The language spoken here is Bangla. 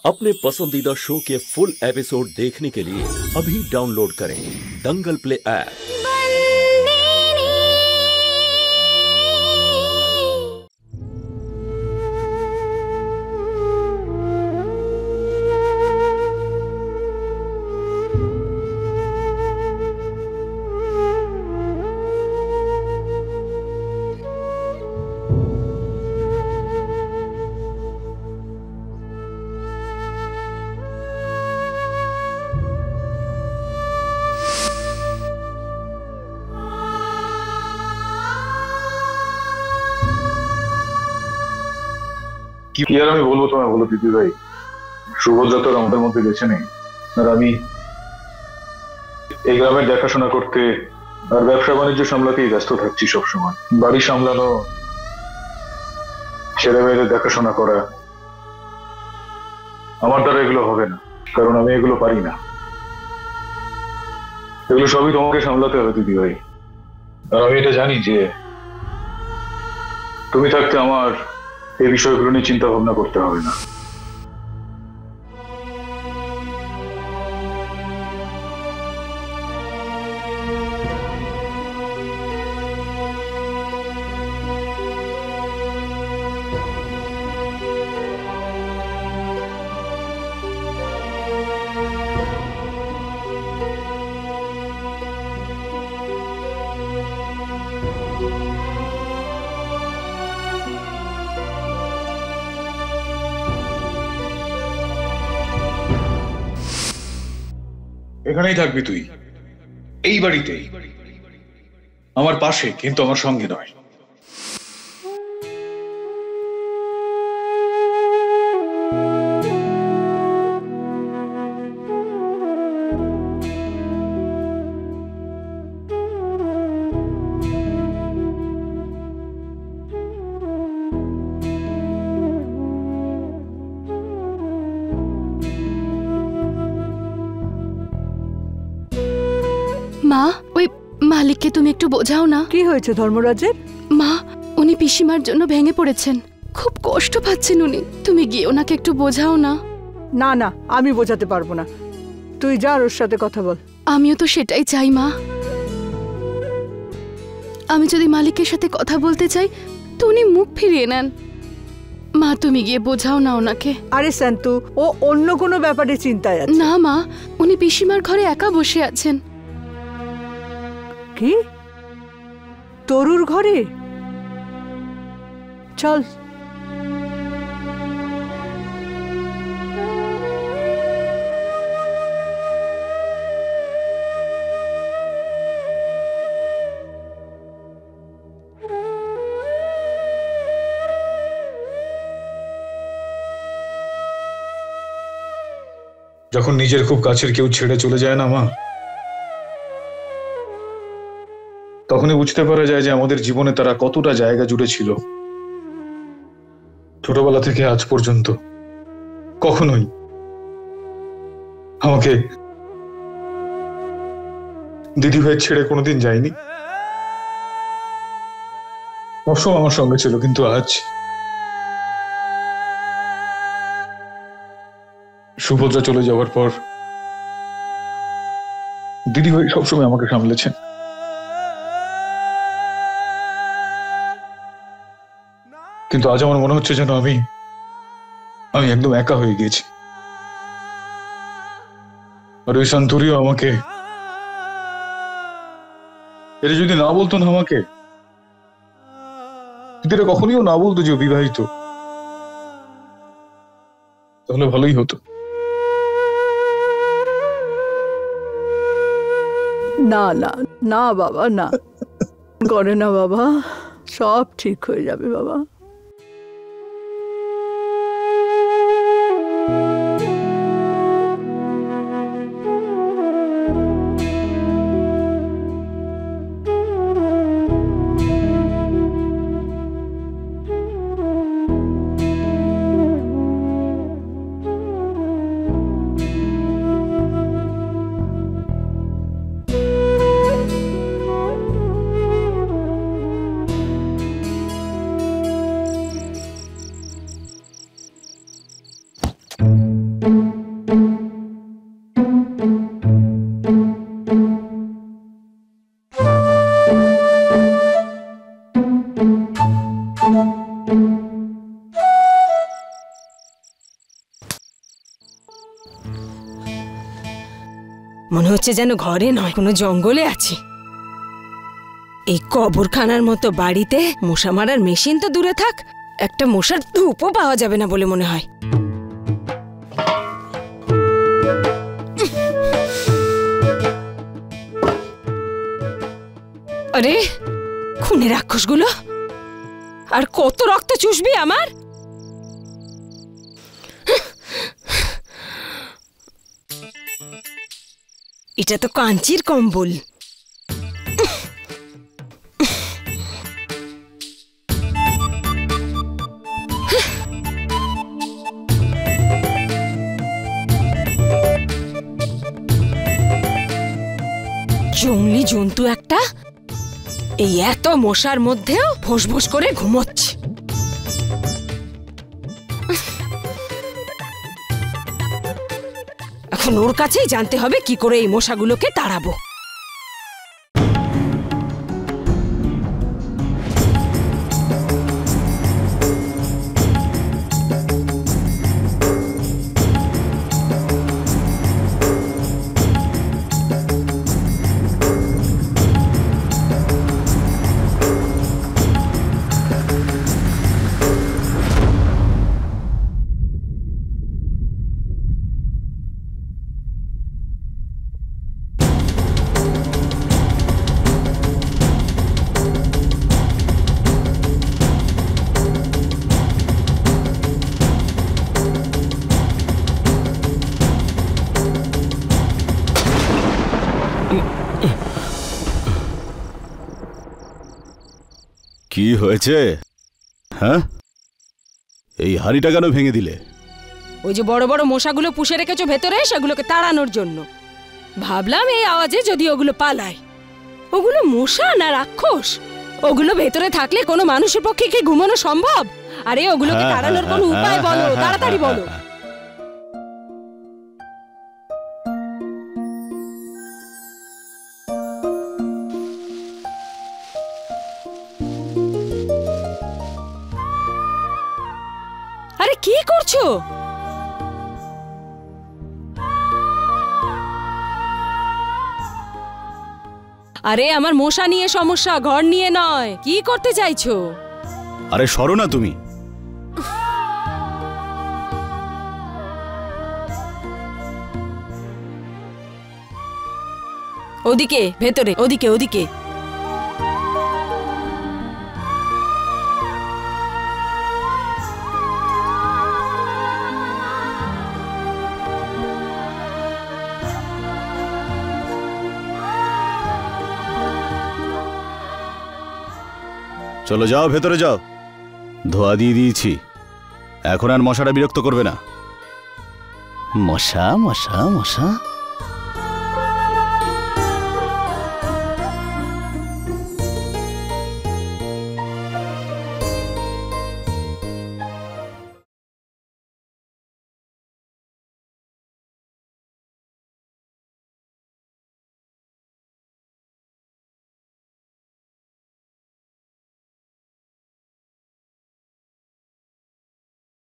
अपने पसंदीदा शो के फुल एपिसोड देखने के लिए अभी डाउनलोड करें दंगल प्ले ऐप। কি আর আমি বলবো তোমায়, বলো দিদি ভাই। সুভদ্রা তো আমাদের মধ্যে বেছে নেই, আর আমি এই গ্রামের দেখাশোনা করতে আর ব্যবসা বাণিজ্য সামলাতেই ব্যস্ত থাকছি সবসময়। বাড়ি সামলানো, ছেলে মেয়েদের দেখাশোনা করা, আমার দ্বারা এগুলো হবে না, কারণ আমি এগুলো পারি না। এগুলো সবই তোমাকে সামলাতে হবে দিদি ভাই। আর আমি এটা জানি যে তুমি থাকতে আমার এই বিষয়গুলো নিয়ে চিন্তা ভাবনা করতে হবে না। এখানেই থাকবি তুই, এই বাড়িতেই, আমার পাশে, কিন্তু আমার সঙ্গে নয়। মা, ওই মালিককে তুমি একটু বোঝাও না। কি হয়েছে ধর্মরাজের? মা, উনি পিসিমার জন্য ভেঙে পড়েছেন, খুব কষ্ট পাচ্ছেন উনি। তুমি গিয়ে ওনাকে একটু বোঝাও না। না না, আমি বোঝাতে পারবো না, তুই যা ওর সাথে কথা বল। আমিও তো সেটাই চাই মা। আমি যদি মালিকের সাথে কথা বলতে চাই তো উনি মুখ ফিরিয়ে নেন। মা, তুমি গিয়ে বোঝাও না ওনাকে। আরে সন্তু, ও অন্য কোনো ব্যাপারে চিন্তায় আছে। না মা, উনি পিসিমার ঘরে একা বসে আছেন। কি? তরুর ঘরে? চল। যখন নিজের খুব কাছের কেউ ছেড়ে চলে যায় না মা, তখনই বুঝতে পারা যায় যে আমাদের জীবনে তারা কতটা জায়গা জুড়ে ছিল। ছোটবেলা থেকে আজ পর্যন্ত কখনোই আমাকে দিদি ভাইয়ের ছেড়ে কোনোদিন যায়নি, সবসময় আমার সঙ্গে ছিল। কিন্তু আজ সুভদ্রা চলে যাওয়ার পর দিদি ভাই সবসময় আমাকে সামলেছেন। কিন্তু আজ আমার মনে হচ্ছে যেন আমি একদম একা হয়ে গেছি। আর ওই শান্তরিও আমাকে, এটা যদি না বলতো না আমাকে, এটা কখনই না বলতো যে বিবাহিত, তাহলে ভালোই হতো। না না না বাবা, না করে না বাবা, সব ঠিক হয়ে যাবে বাবা। মনে হচ্ছে যেন ঘরে নয়, কোনো জঙ্গলে আছি। এই কবরখানার মতো বাড়িতে মশা মারার মেশিন তো দূরে থাক, একটা মশার ধূপও পাওয়া যাবে না বলে মনে হয়। আরে খুনে রাক্ষসগুলো, আর কত রক্ত চুষবি আমার? এটা তো কাঞ্চির কম্বল। জঙ্গলি জন্তু একটা, এই এত মশার মধ্যেও ফোঁস করে ঘুমোচ্ছে। এখন ওর কাছেই জানতে হবে কি করে এই মশাগুলোকে তাড়াবো। কি হয়েছে? হ্যাঁ, এই হাড়িটা কেন ভেঙে দিলে? ওই যে বড় বড় মশাগুলো পুষে রেখেছো ভেতরে, সেগুলোকে তাড়ানোর জন্য। ভাবলাম এই আওয়াজে যদি ওগুলো পালায়। ওগুলো মশা না রাক্ষস? ওগুলো ভেতরে থাকলে কোনো মানুষের পক্ষে কি ঘুমানো সম্ভব? আরে ওগুলোকে তাড়ানোর কোনো উপায় বলো, তাড়াতাড়ি বলো। আরে কি করছো? আরে আমার মশা নিয়ে সমস্যা, ঘর নিয়ে নয়। কি করতে চাইছো? আরে সরো না তুমি। ওদিকে, ভেতরে, ওদিকে ওদিকে। চলো যাও, ভেতরে যাও। ধোয়া দিয়ে দিয়েছি, এখন আর মশাটা বিরক্ত করবে না। মশা মশা মশা।